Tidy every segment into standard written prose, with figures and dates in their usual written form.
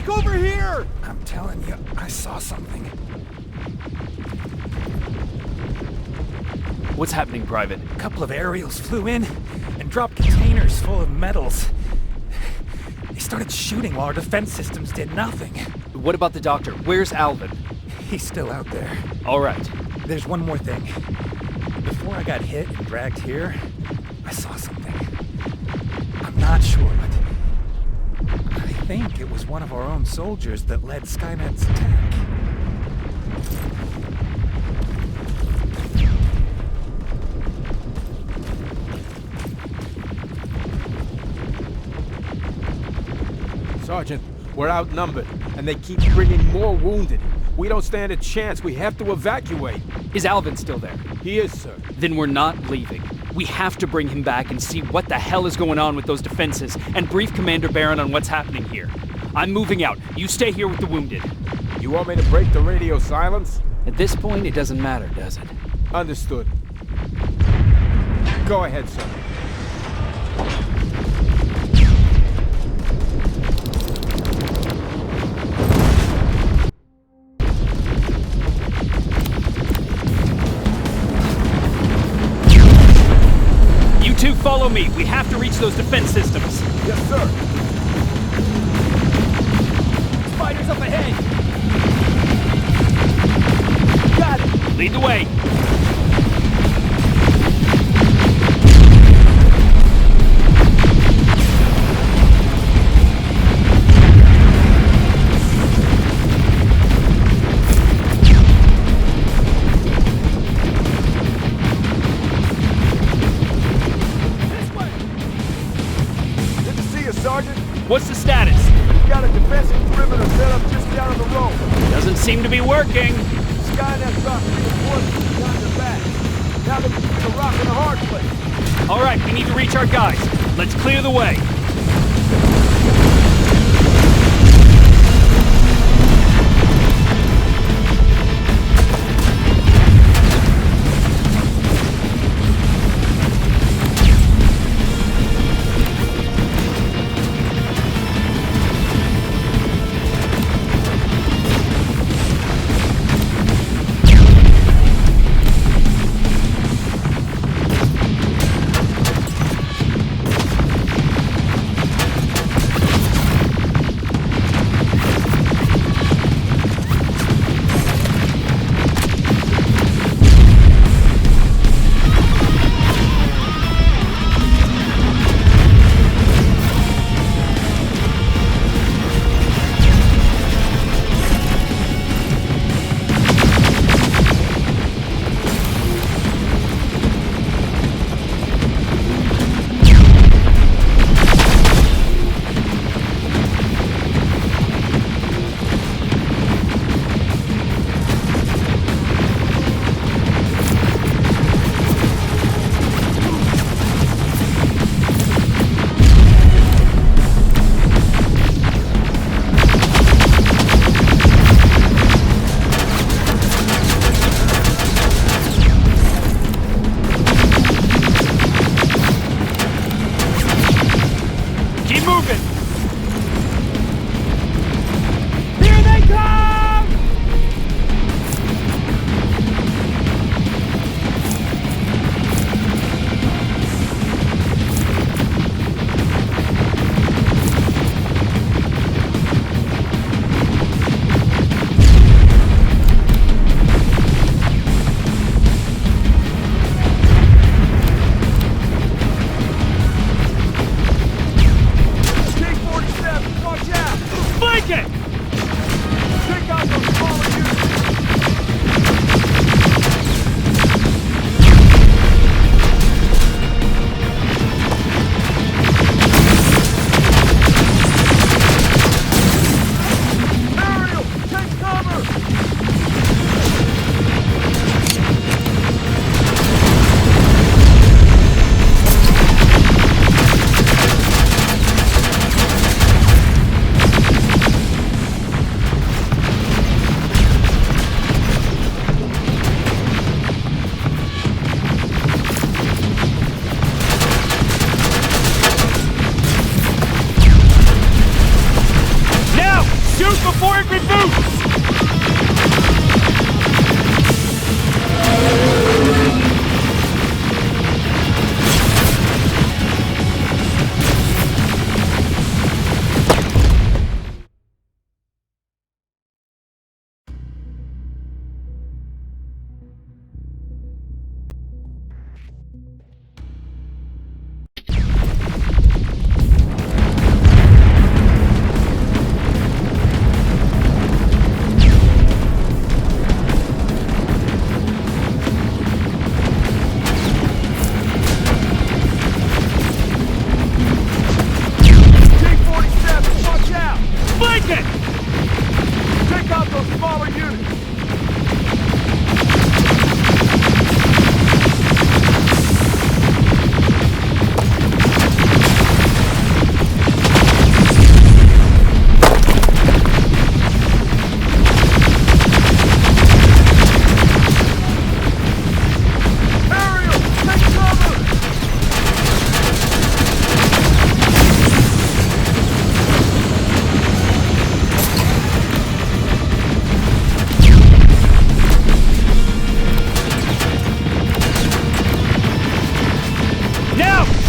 Look over here! I'm telling you, I saw something. What's happening, Private? A couple of aerials flew in and dropped containers full of metals. They started shooting while our defense systems did nothing. What about the doctor? Where's Alvin? He's still out there. All right. There's one more thing. Before I got hit and dragged here, I saw something. I'm not sure, but I think it was one of our own soldiers that led Skynet's attack. Sergeant, we're outnumbered, and they keep bringing more wounded. We don't stand a chance. We have to evacuate. Is Alvin still there? He is, sir. Then we're not leaving. We have to bring him back and see what the hell is going on with those defenses and brief Commander Barron on what's happening here. I'm moving out. You stay here with the wounded. You want me to break the radio silence? At this point, it doesn't matter, does it? Understood. Go ahead, sir. You two follow me. We have to reach those defense systems. Yes, sir. Fighters up ahead. Got it. Lead the way. Sergeant? What's the status? We've got a defensive perimeter set up just down the road. Doesn't seem to be working. Skynet dropped reinforcements behind their back. Now they're between a rock and a hard place. All right, we need to reach our guys. Let's clear the way.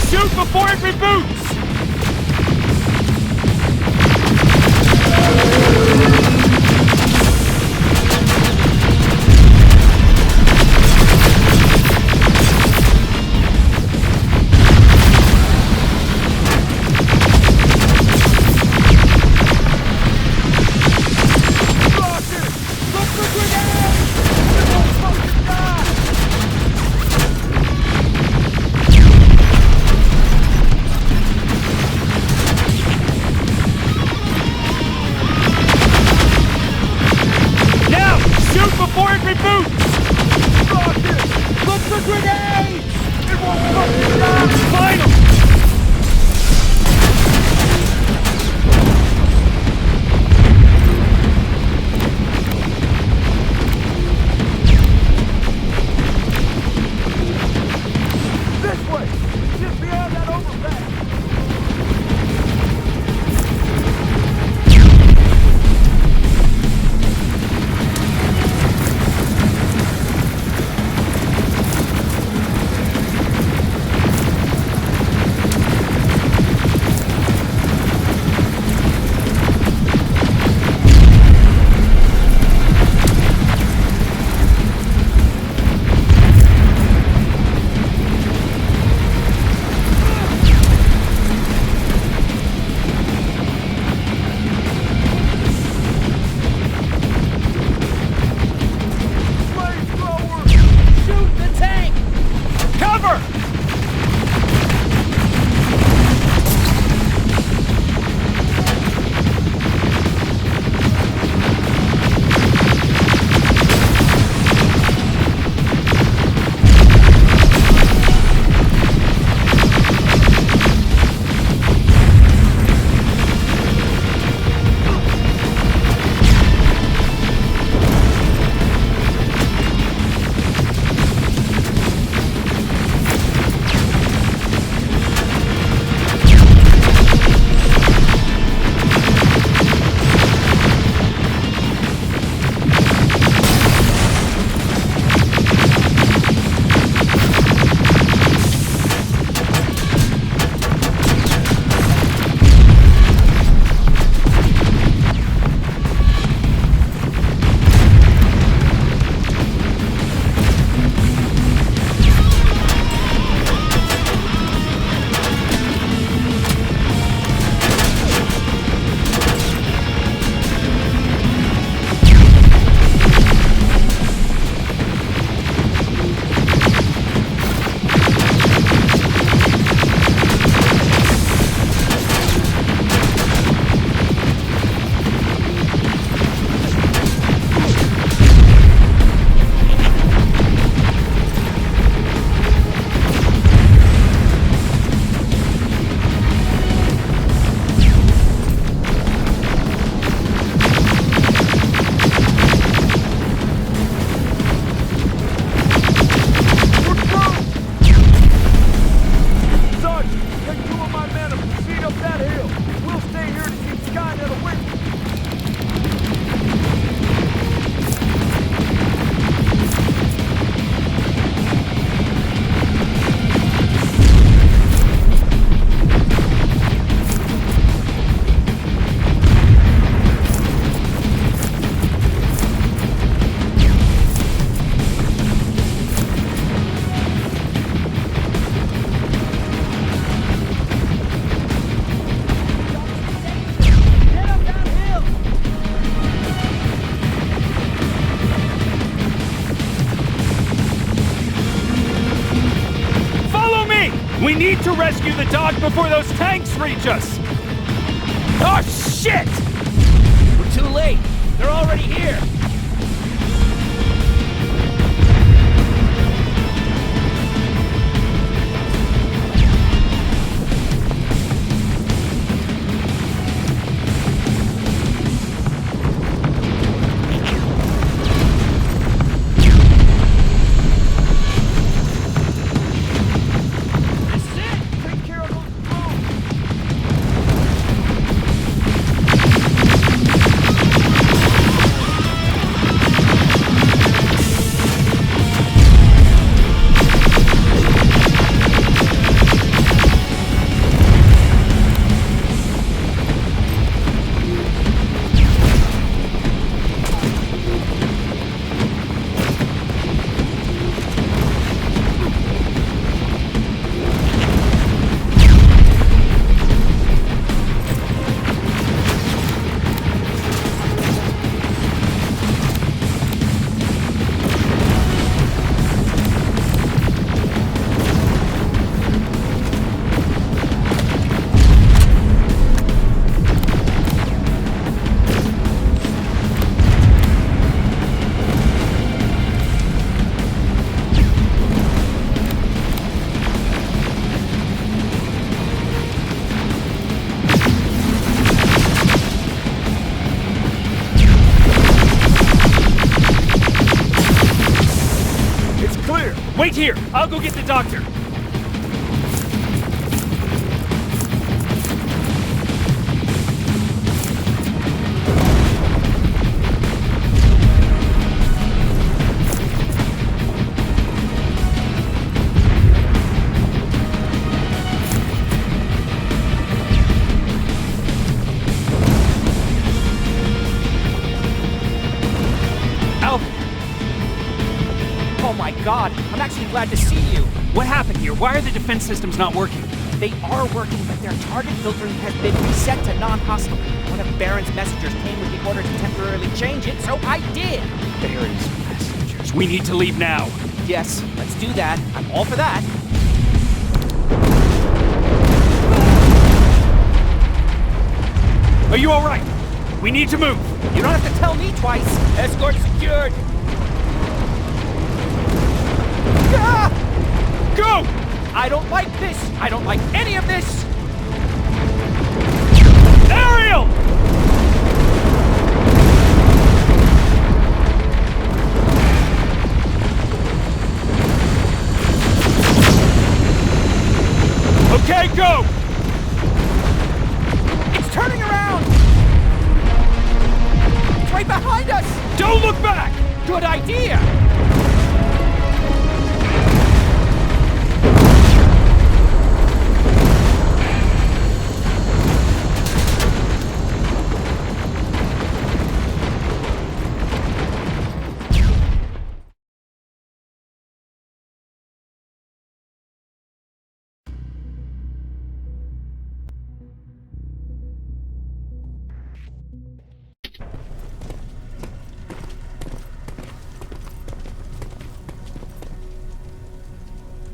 Shoot before it reboots! Before it reboots! Rocket! Look for grenades! It won't fucking die! Final! This way! Just beyond that overpass! We need to rescue the dog before those tanks reach us! Oh, shit! We're too late. They're already here. here. I'll go get the doctor. God, I'm actually glad to see you. What happened here? Why are the defense systems not working? They are working, but their target filtering has been reset to non-hostile. One of Baron's messengers came with the order to temporarily change it, so I did. Baron's messengers. We need to leave now. Yes, let's do that. I'm all for that. Are you all right? We need to move. You don't have to tell me twice. Escort secured. Go! I don't like this! I don't like any of this! Ariel! Okay, go! It's turning around! It's right behind us! Don't look back! Good idea!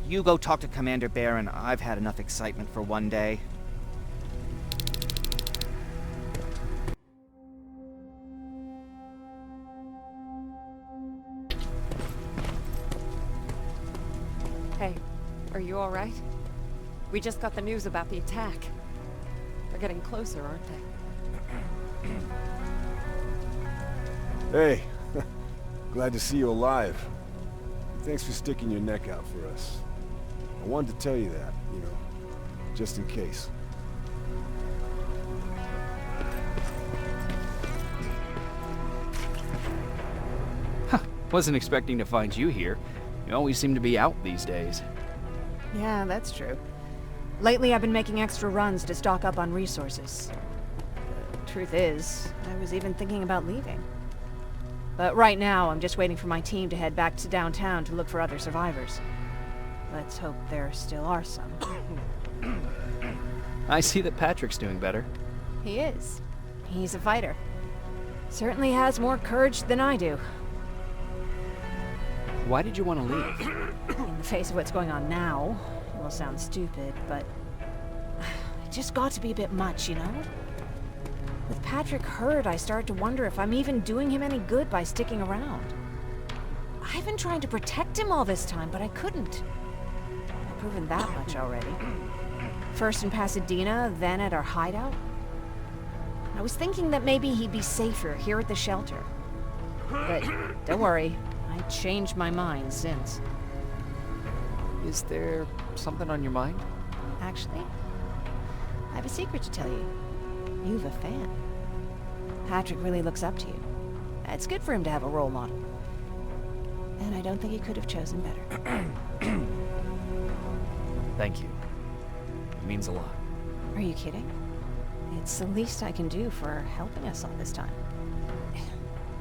You go talk to Commander Baron. I've had enough excitement for one day. Hey, are you all right? We just got the news about the attack. They're getting closer, aren't they? Hey, glad to see you alive. Thanks for sticking your neck out for us. I wanted to tell you that, you know, just in case. Wasn't expecting to find you here. You always seem to be out these days. Yeah, that's true. Lately I've been making extra runs to stock up on resources. The truth is, I was even thinking about leaving. But right now, I'm just waiting for my team to head back to downtown to look for other survivors. Let's hope there still are some. I see that Patrick's doing better. He is. He's a fighter. Certainly has more courage than I do. Why did you want to leave? In the face of what's going on now, it will sound stupid, but it just got to be a bit much, you know? With Patrick hurt, I started to wonder if I'm even doing him any good by sticking around. I've been trying to protect him all this time, but I couldn't. I've proven that much already. First in Pasadena, then at our hideout. I was thinking that maybe he'd be safer here at the shelter. But don't worry, I changed my mind since. Is there something on your mind? Actually, I have a secret to tell you. You've a fan. Patrick really looks up to you. It's good for him to have a role model. And I don't think he could have chosen better. Thank you. It means a lot. Are you kidding? It's the least I can do for helping us all this time.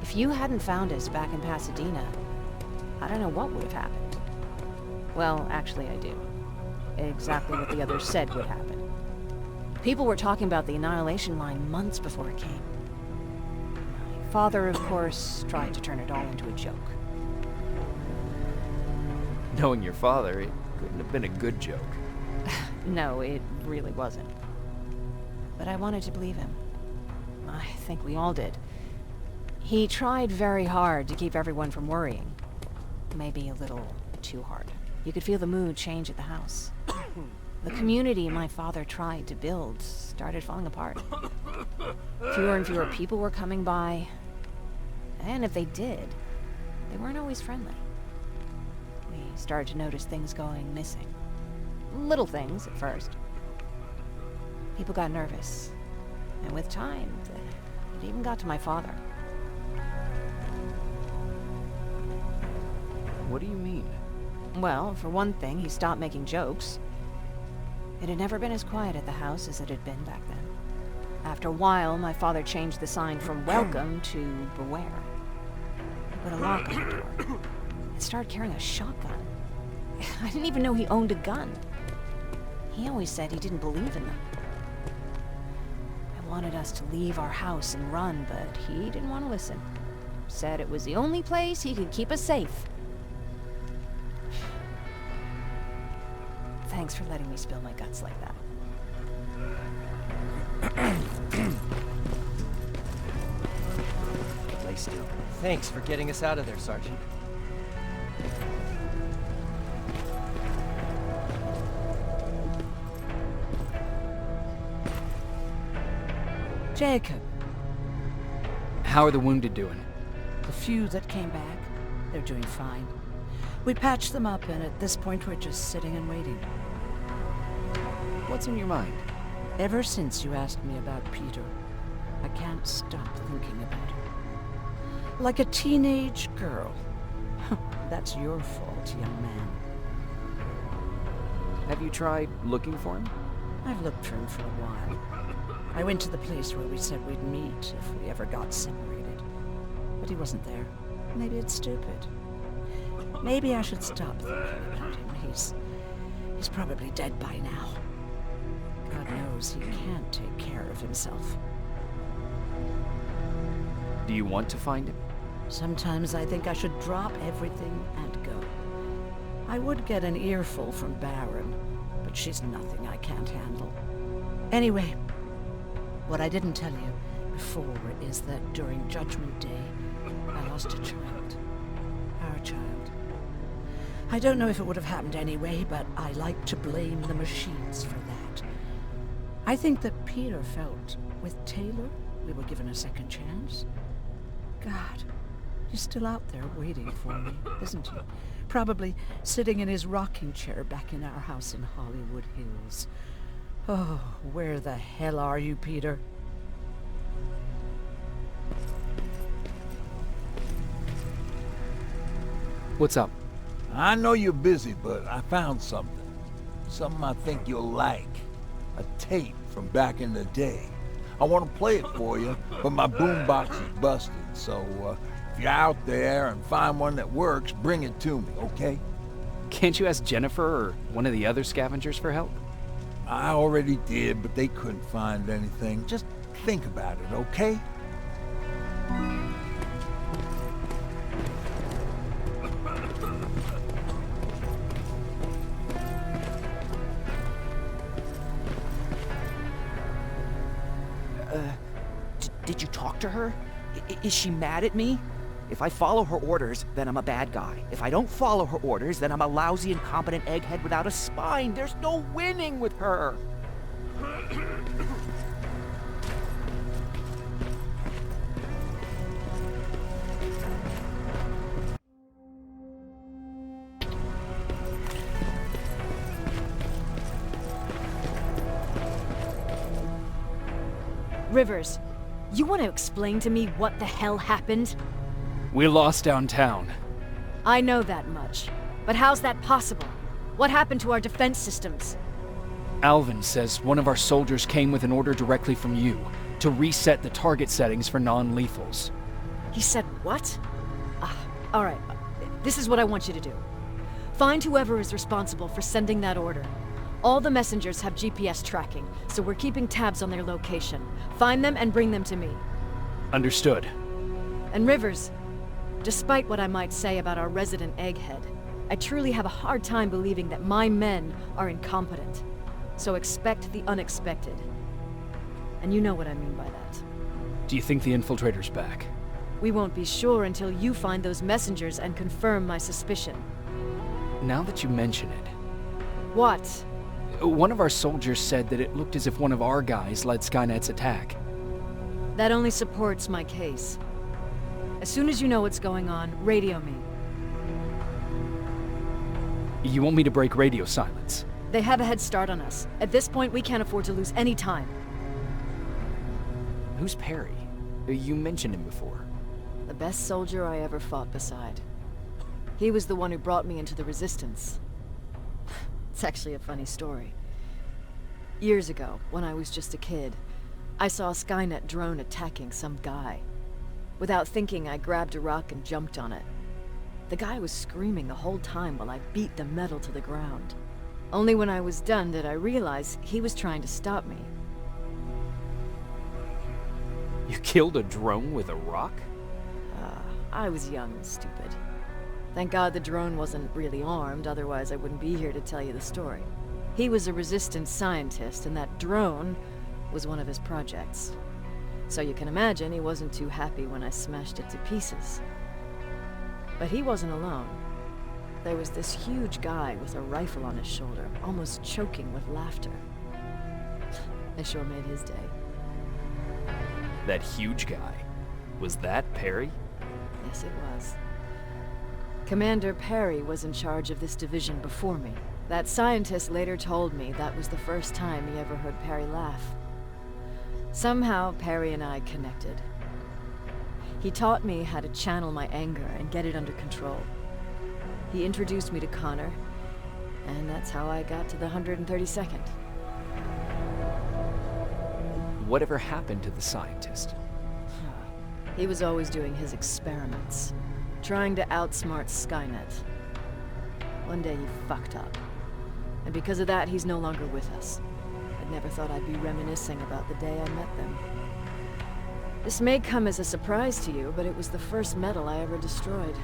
If you hadn't found us back in Pasadena, I don't know what would have happened. Well, actually I do. Exactly what the others said would happen. People were talking about the Annihilation Line months before it came. My father, of course, tried to turn it all into a joke. Knowing your father, it couldn't have been a good joke. No, it really wasn't. But I wanted to believe him. I think we all did. He tried very hard to keep everyone from worrying. Maybe a little too hard. You could feel the mood change at the house. The community my father tried to build started falling apart. Fewer and fewer people were coming by. And if they did, they weren't always friendly. we started to notice things going missing. Little things at first. People got nervous. And with time, it even got to my father. What do you mean? Well, for one thing, he stopped making jokes. It had never been as quiet at the house as it had been back then. After a while, my father changed the sign from welcome to beware. He put a lock on the door and started carrying a shotgun. I didn't even know he owned a gun. He always said he didn't believe in them. I wanted us to leave our house and run, but he didn't want to listen. Said it was the only place he could keep us safe. Thanks for letting me spill my guts like that. Lay still. Thanks for getting us out of there, Sergeant. Jacob, How are the wounded doing? the few that came back, they're doing fine. We patched them up, and at this point we're just sitting and waiting. What's in your mind? Ever since you asked me about Peter, I can't stop thinking about him. Like a teenage girl. That's your fault, young man. Have you tried looking for him? I've looked for him for a while. I went to the place where we said we'd meet if we ever got separated. But he wasn't there. Maybe it's stupid. Maybe I should stop thinking about him. He's probably dead by now. God knows he can't take care of himself. Do you want to find him? Sometimes I think I should drop everything and go. I would get an earful from Baron, but she's nothing I can't handle. Anyway, what I didn't tell you before is that during Judgment Day, I lost a child. Our child. I don't know if it would have happened anyway, but I like to blame the machines for that. I think that Peter felt with Taylor we were given a second chance. God, he's still out there waiting for me, isn't he? Probably sitting in his rocking chair back in our house in Hollywood Hills. Oh, where the hell are you, Peter? What's up? I know you're busy, but I found something. Something I think you'll like. A tape from back in the day. I want to play it for you, but my boombox is busted, so if you're out there and find one that works, bring it to me, okay? Can't you ask Jennifer or one of the other scavengers for help? I already did, but they couldn't find anything. Just think about it, okay? Did you talk to her? Is she mad at me? If I follow her orders, then I'm a bad guy. If I don't follow her orders, then I'm a lousy, incompetent egghead without a spine. There's no winning with her. Rivers, you want to explain to me what the hell happened? We lost downtown. I know that much. But how's that possible? What happened to our defense systems? Alvin says one of our soldiers came with an order directly from you to reset the target settings for non-lethals. He said what? All right. This is what I want you to do. Find whoever is responsible for sending that order. All the messengers have GPS tracking, so we're keeping tabs on their location. Find them and bring them to me. Understood. And Rivers, despite what I might say about our resident egghead, I truly have a hard time believing that my men are incompetent. So expect the unexpected. And you know what I mean by that. Do you think the Infiltrator's back? We won't be sure until you find those messengers and confirm my suspicion. Now that you mention it, What? one of our soldiers said that it looked as if one of our guys led Skynet's attack. That only supports my case. As soon as you know what's going on, radio me. You want me to break radio silence? They have a head start on us. At this point, we can't afford to lose any time. Who's Perry? You mentioned him before. The best soldier I ever fought beside. He was the one who brought me into the Resistance. It's actually a funny story. Years ago, when I was just a kid, I saw a Skynet drone attacking some guy. Without thinking, I grabbed a rock and jumped on it. The guy was screaming the whole time while I beat the metal to the ground. Only when I was done did I realize he was trying to stop me. You killed a drone with a rock? I was young and stupid. Thank God the drone wasn't really armed, otherwise I wouldn't be here to tell you the story. He was a Resistance scientist, and that drone was one of his projects. So you can imagine he wasn't too happy when I smashed it to pieces. But he wasn't alone. There was this huge guy with a rifle on his shoulder, almost choking with laughter. I sure made his day. That huge guy. Was that Perry? Yes, it was. Commander Perry was in charge of this division before me. That scientist later told me that was the first time he ever heard Perry laugh. Somehow, Perry and I connected. He taught me how to channel my anger and get it under control. He introduced me to Connor, and that's how I got to the 132nd. Whatever happened to the scientist? He was always doing his experiments, trying to outsmart Skynet. One day he fucked up, and because of that, he's no longer with us. I'd never thought I'd be reminiscing about the day I met them. This may come as a surprise to you, but it was the first metal I ever destroyed.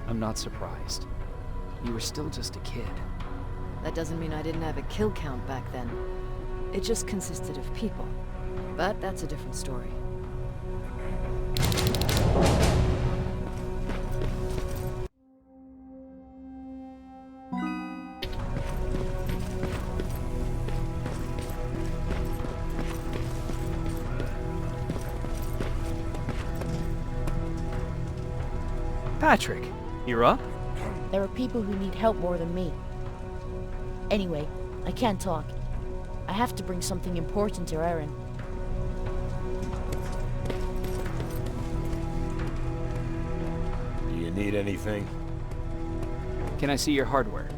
I'm not surprised. You were still just a kid. That doesn't mean I didn't have a kill count back then. It just consisted of people. But that's a different story. Patrick, you're up? There are people who need help more than me. Anyway, I can't talk. I have to bring something important to Erin. Do you need anything? Can I see your hardware?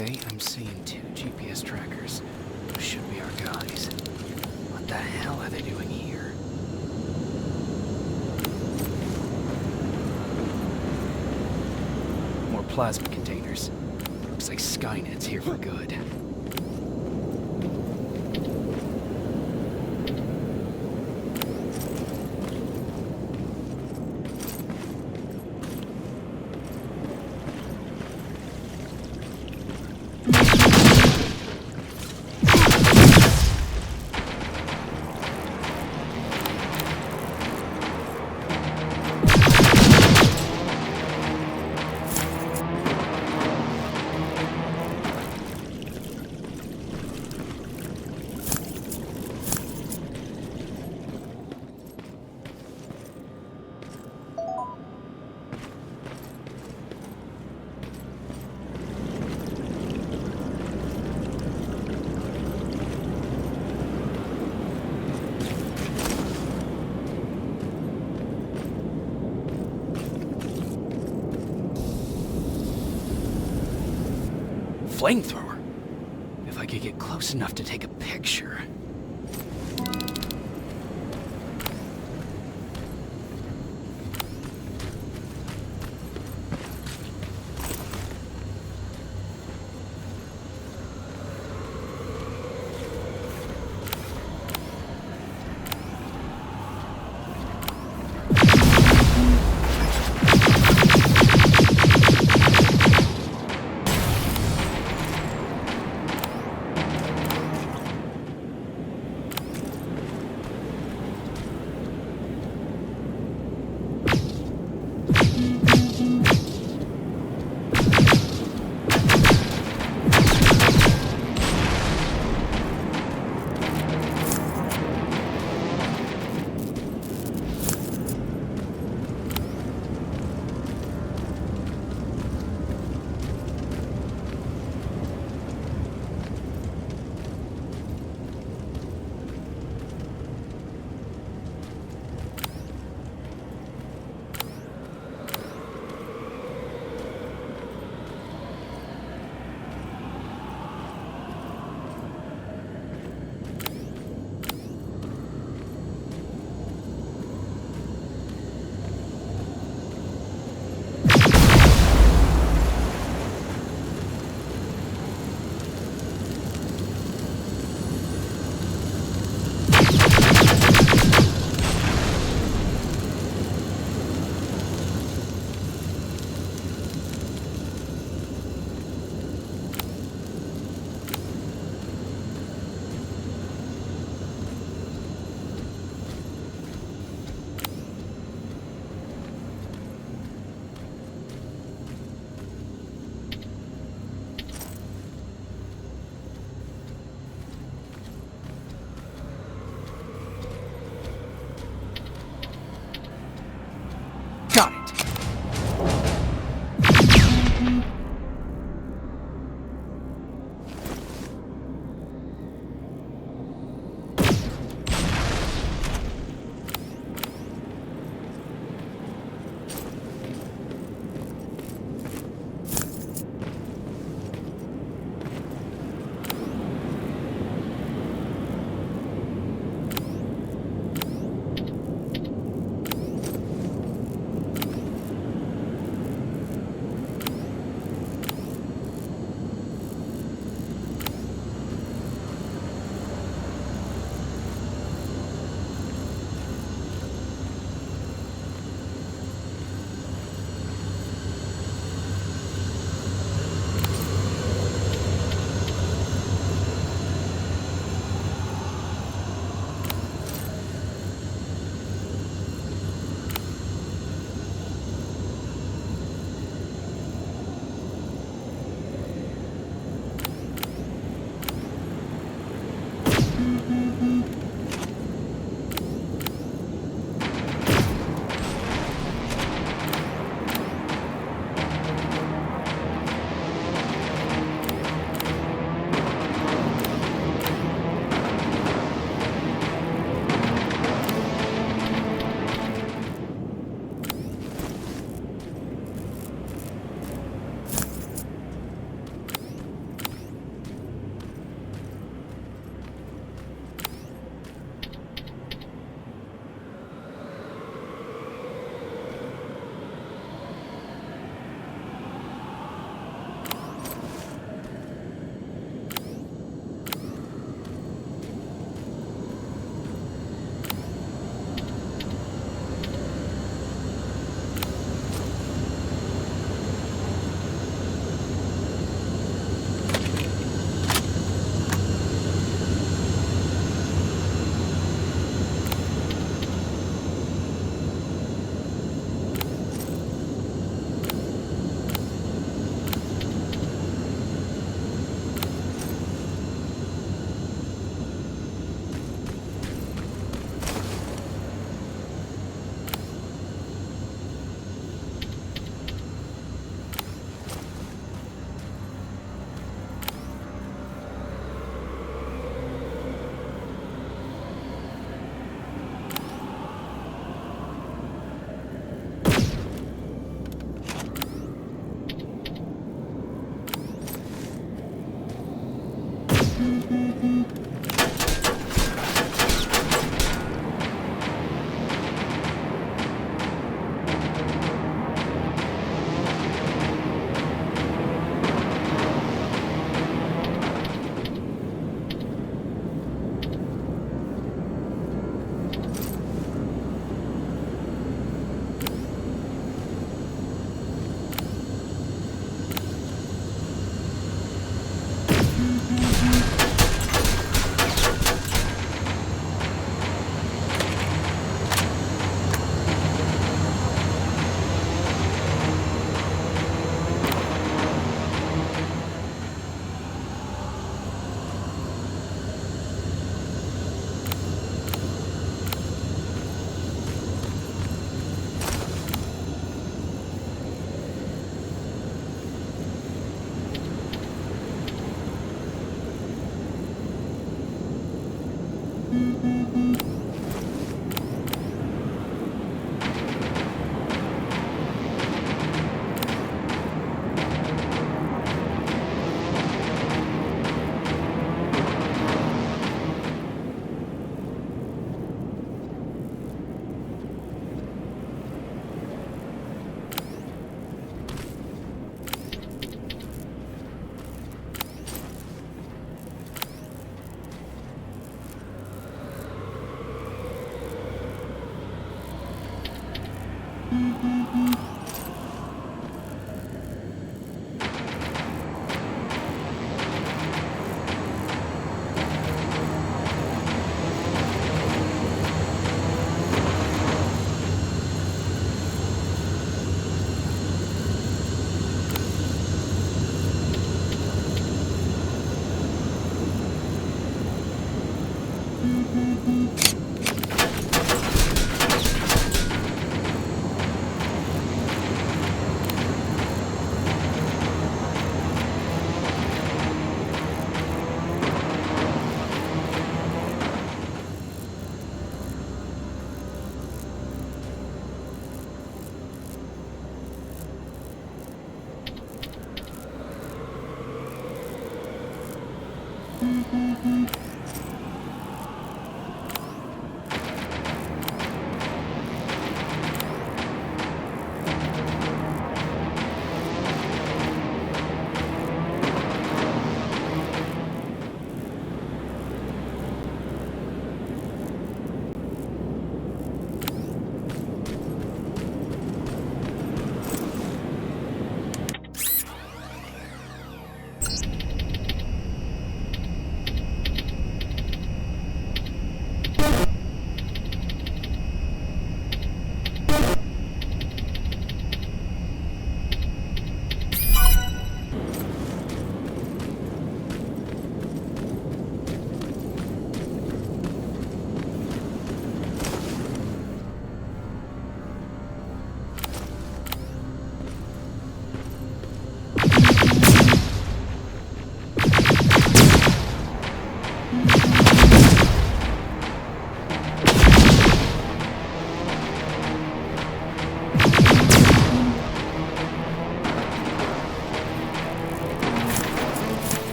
Okay, I'm seeing 2 GPS trackers. Those should be our guys. What the hell are they doing here? plasma containers. Looks like Skynet's here for good. Flamethrower? If I could get close enough to take a picture.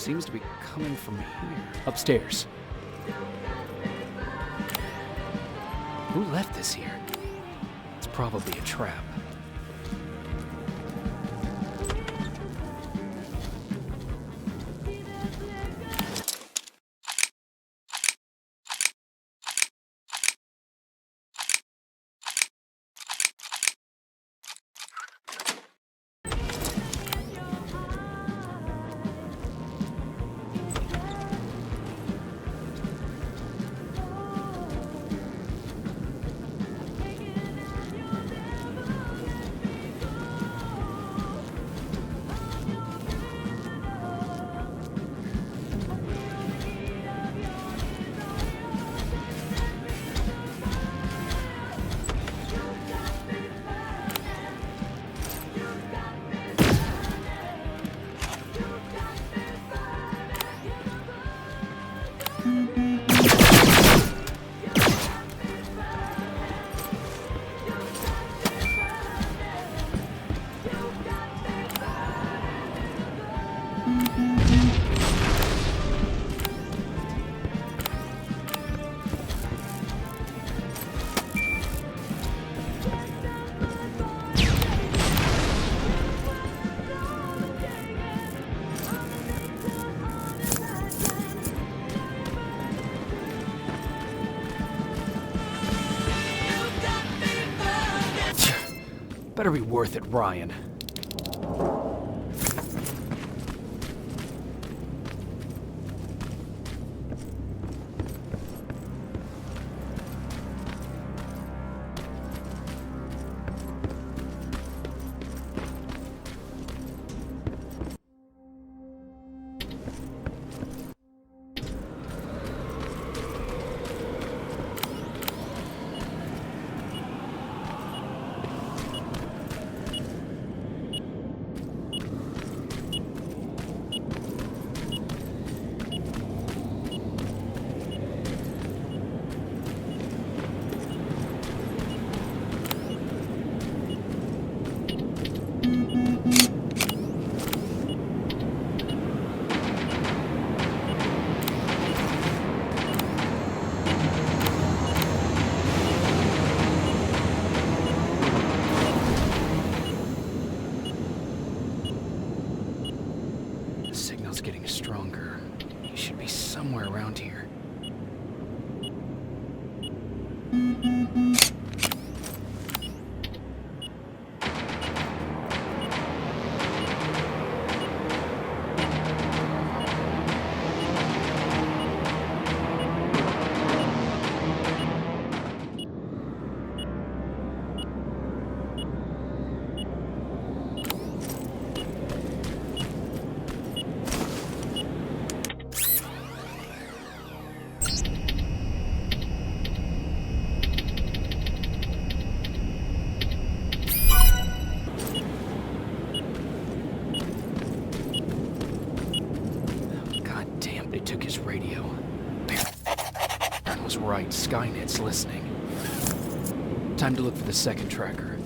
seems to be coming from here. Upstairs. Who left this here? It's probably a trap. Better be worth it, Ryan. The signal's getting stronger. He should be somewhere around here. Took his radio. Baron was right. Skynet's listening. Time to look for the second tracker.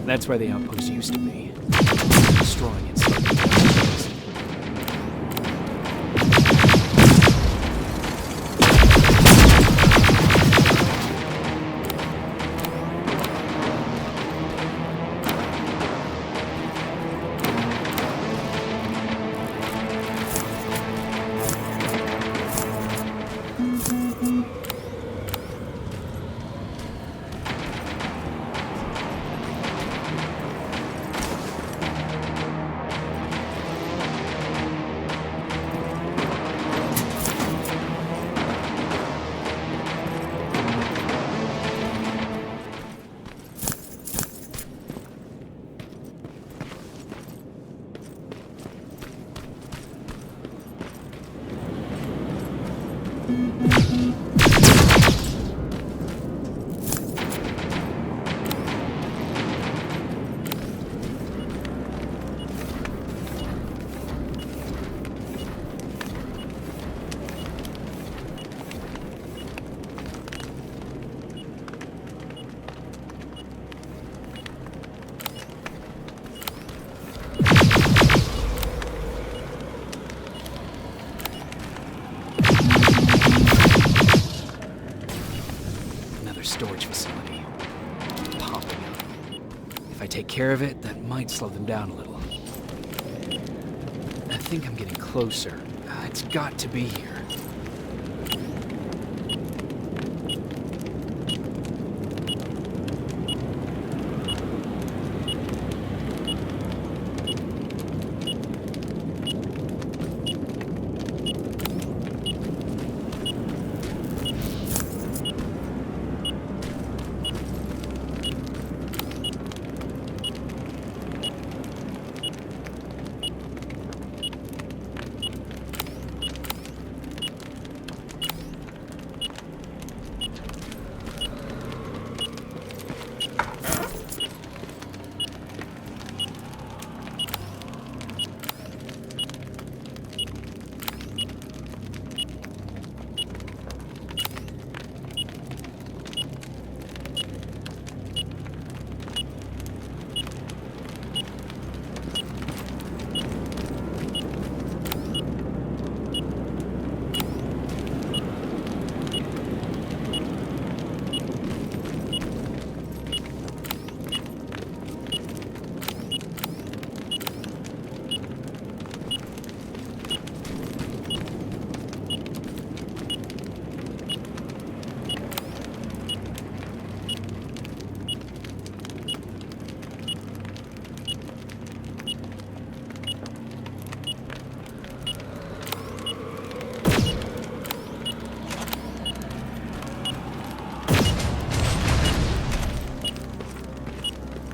That's where the outpost used to be. Destroying it slowly. Storage facility. Popping up. If I take care of it, that might slow them down a little. I think I'm getting closer. It's got to be here.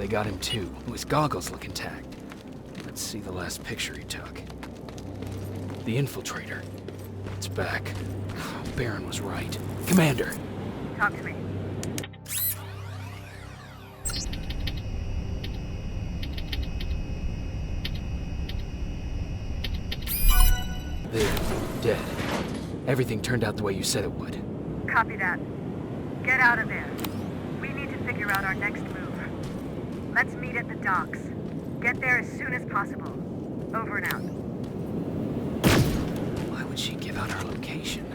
they got him too. His goggles look intact. Let's see the last picture he took. The Infiltrator. It's back. Baron was right. Commander! Talk to me. They're dead. Everything turned out the way you said it would. Copy that. Get out of there. We need to figure out our next move. Let's meet at the docks. Get there as soon as possible. Over and out. Why would she give out our location?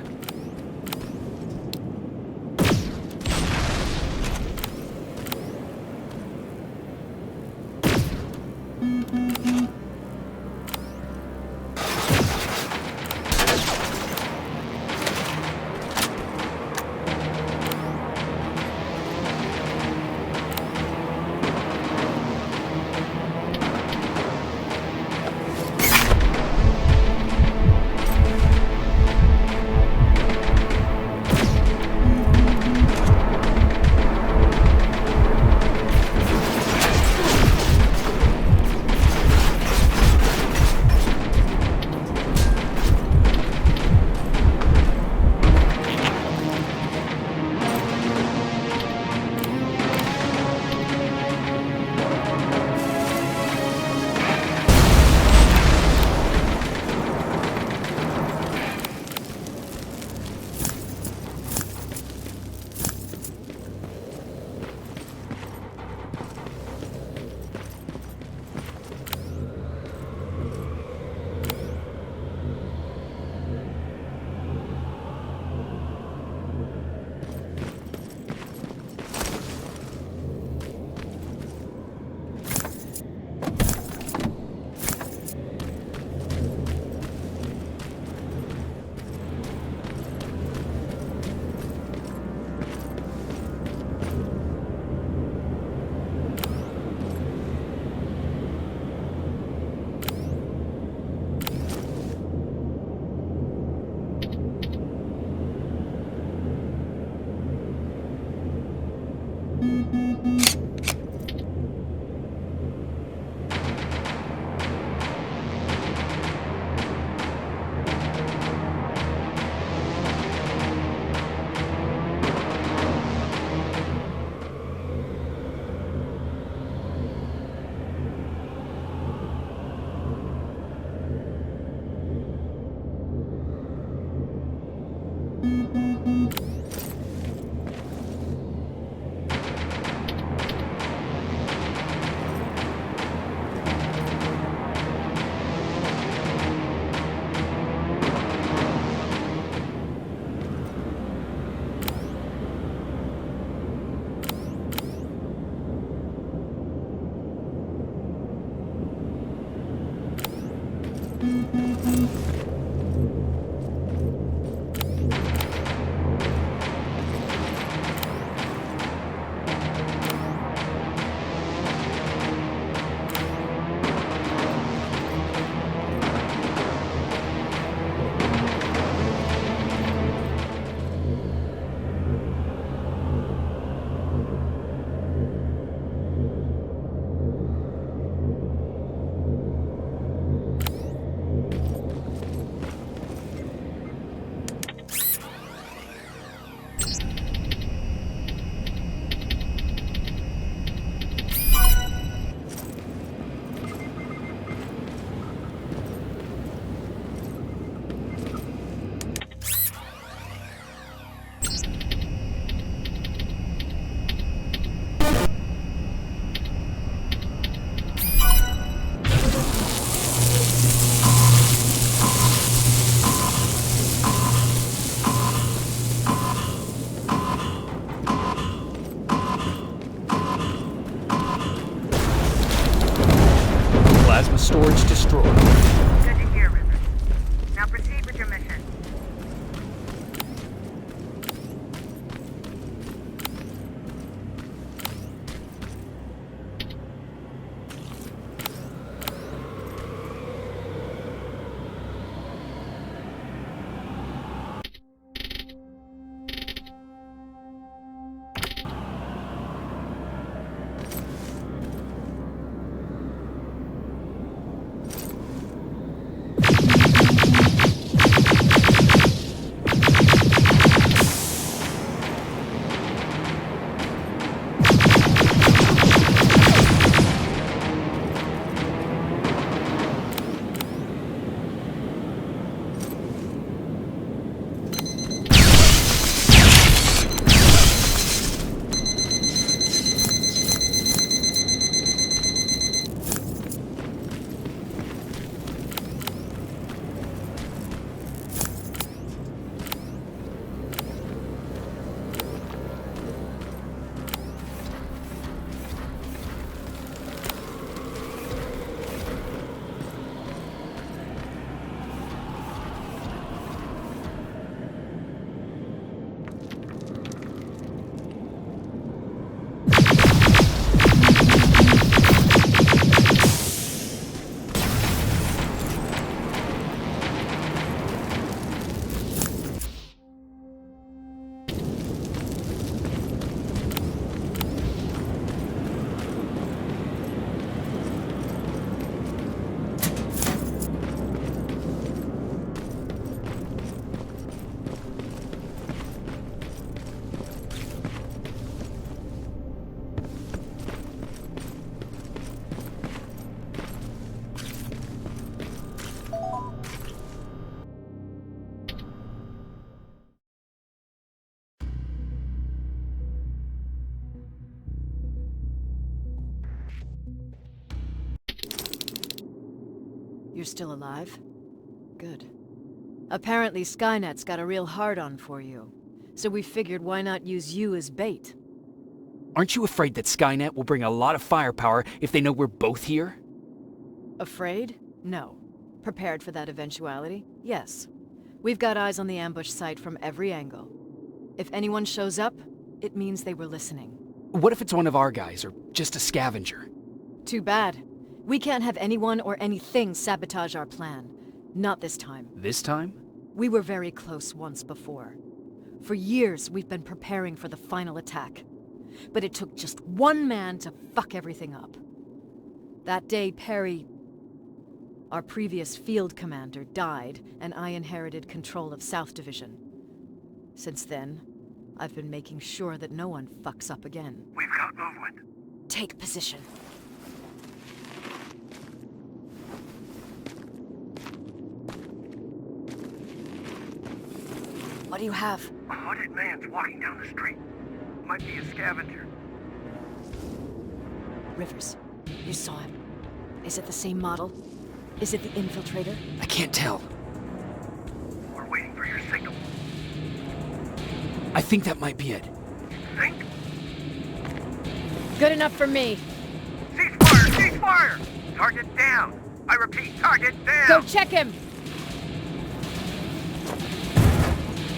Storage destroyed. Good to hear, Rivers. Now proceed with your mission. You're still alive? Good. Apparently Skynet's got a real hard-on for you. So we figured why not use you as bait? Aren't you afraid that Skynet will bring a lot of firepower if they know we're both here? Afraid? No. Prepared for that eventuality? Yes. We've got eyes on the ambush site from every angle. If anyone shows up, it means they were listening. What if it's one of our guys, or just a scavenger? Too bad. We can't have anyone or anything sabotage our plan. Not this time. This time? We were very close once before. For years, we've been preparing for the final attack. But it took just one man to fuck everything up. That day, Perry, our previous field commander, died, and I inherited control of South Division. Since then, I've been making sure that no one fucks up again. We've got movement. Take position. What do you have? A hooded man's walking down the street. Might be a scavenger. Rivers, you saw him. Is it the same model? Is it the Infiltrator? I can't tell. We're waiting for your signal. I think that might be it. Think? Good enough for me. Cease fire! Cease fire! Target down! I repeat, target down! Go check him!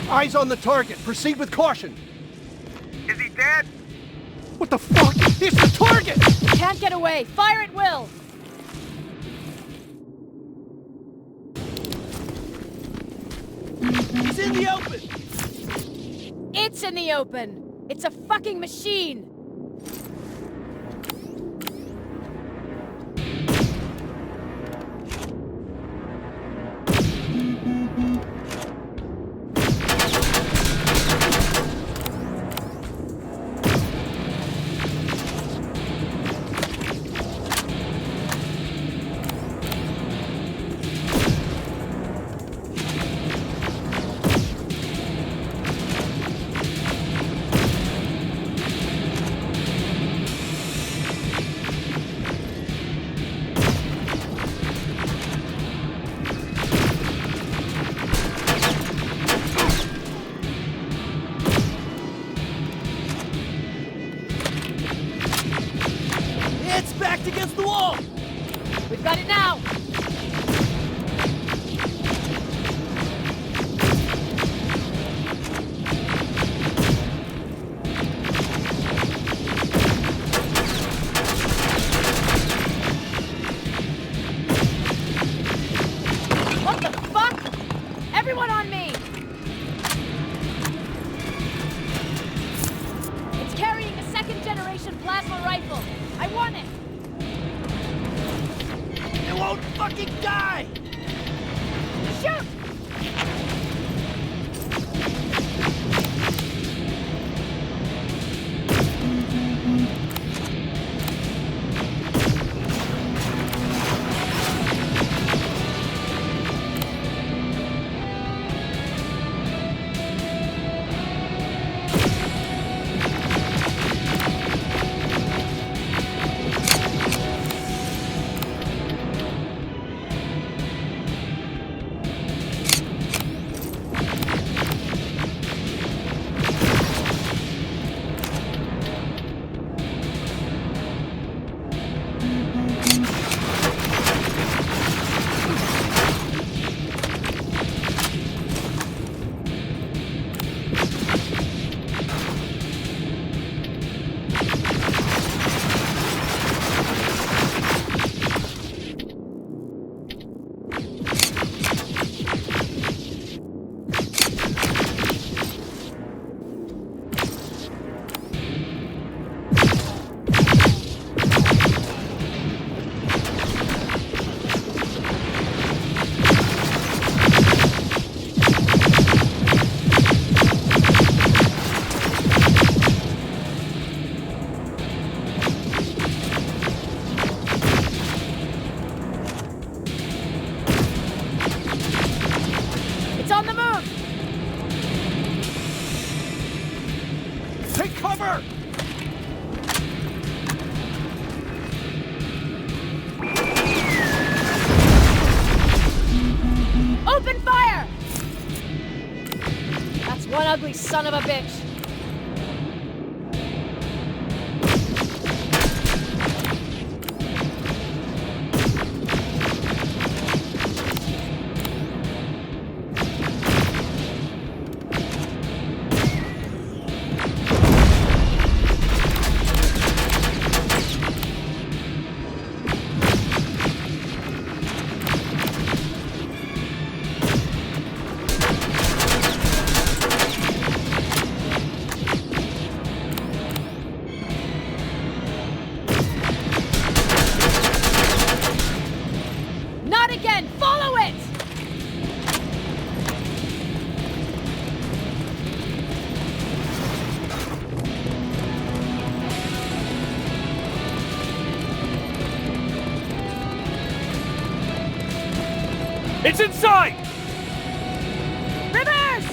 Eyes on the target. Proceed with caution. Is he dead? What the fuck? It's the target! Can't get away. Fire at will! He's in the open! It's in the open! It's a fucking machine! It's backed against the wall! We've got it now! What the fuck? Everyone on me! It's carrying a second-generation plasma rifle. I want it! It won't fucking die! Shoot! ugly son of a bitch! Not again! Follow it! It's inside! Rivers!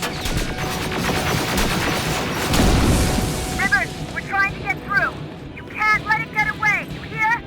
Rivers, we're trying to get through. You can't let it get away, you hear?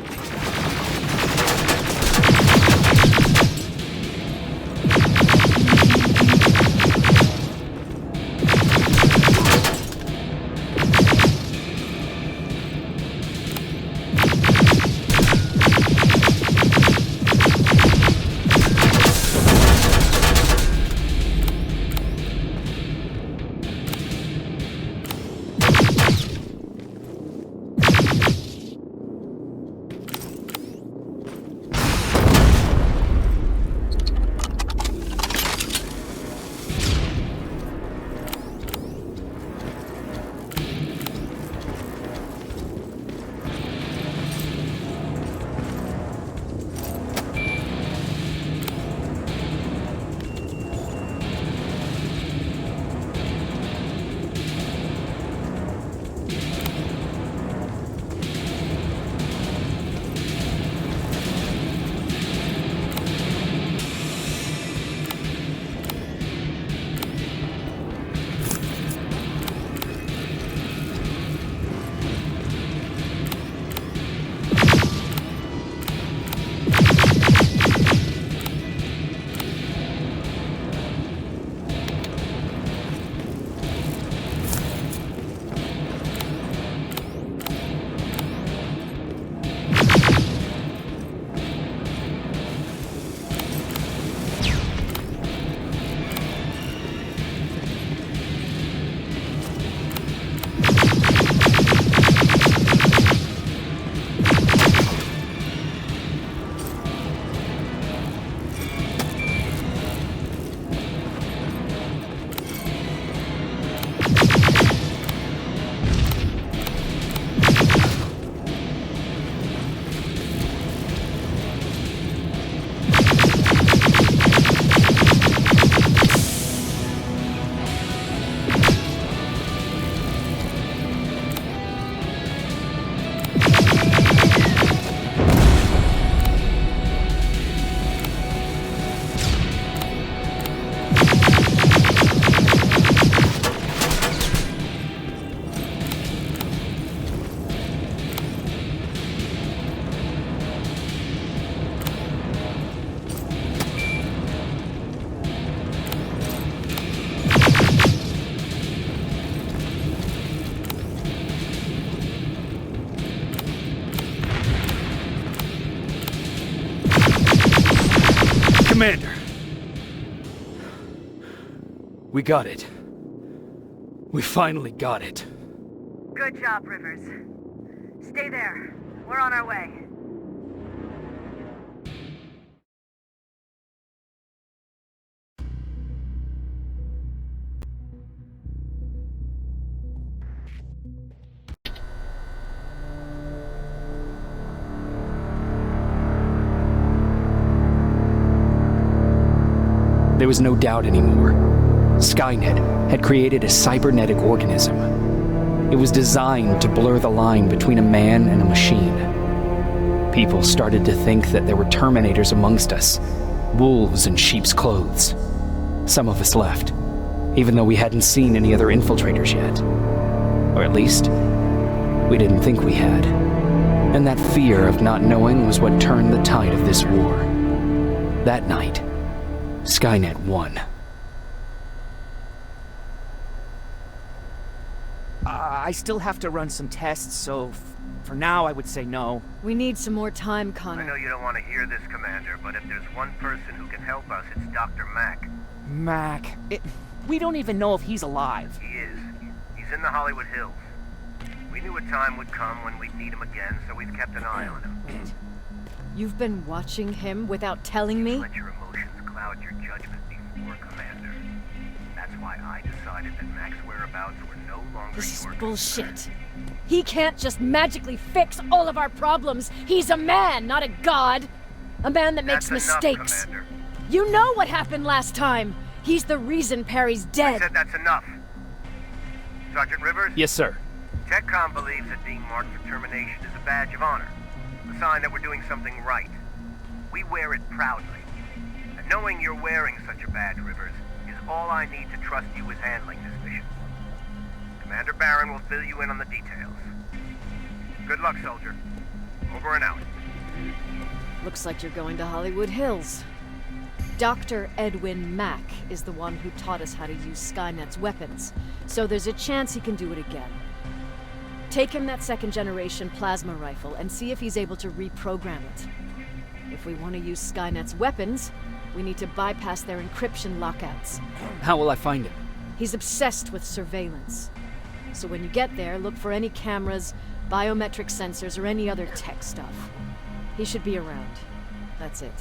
Commander! We got it. We finally got it. Good job, Rivers. Stay there. We're on our way. There was no doubt anymore. Skynet had created a cybernetic organism. It was designed to blur the line between a man and a machine. People started to think that there were Terminators amongst us, wolves in sheep's clothes. Some of us left, even though we hadn't seen any other infiltrators yet. Or at least, we didn't think we had. And that fear of not knowing was what turned the tide of this war. That night, Skynet won. I still have to run some tests, so for now I would say no. We need some more time, I Connor. know you don't want to hear this, Commander, but if there's one person who can help us, it's Dr. Mack. Mac, we don't even know if he's alive. He is. He's in the Hollywood Hills. We knew a time would come when we'd need him again, so we've kept an eye on him. Wait. You've been watching him without telling me? Let your emotions cloud your judgment before, Commander. That's why I decided that Mack's whereabouts were no longer This is your bullshit. concern. He can't just magically fix all of our problems. He's a man, not a god. A man that makes That's enough, mistakes. Commander. You know what happened last time. He's the reason Perry's I dead. said that's enough. Sergeant Rivers? Yes, sir. TechCom believes that being marked for termination is a badge of honor. A sign that we're doing something right. We wear it proudly. And knowing you're wearing such a badge, Rivers, is all I need to trust you with handling this mission. Commander Barron will fill you in on the details. Good luck, soldier. Over and out. Looks like you're going to Hollywood Hills. Dr. Edwin Mack is the one who taught us how to use Skynet's weapons, so there's a chance he can do it again. Take him that second-generation plasma rifle and see if he's able to reprogram it. If we want to use Skynet's weapons, we need to bypass their encryption lockouts. How will I find him? He's obsessed with surveillance. So when you get there, look for any cameras, biometric sensors, or any other tech stuff. He should be around. That's it.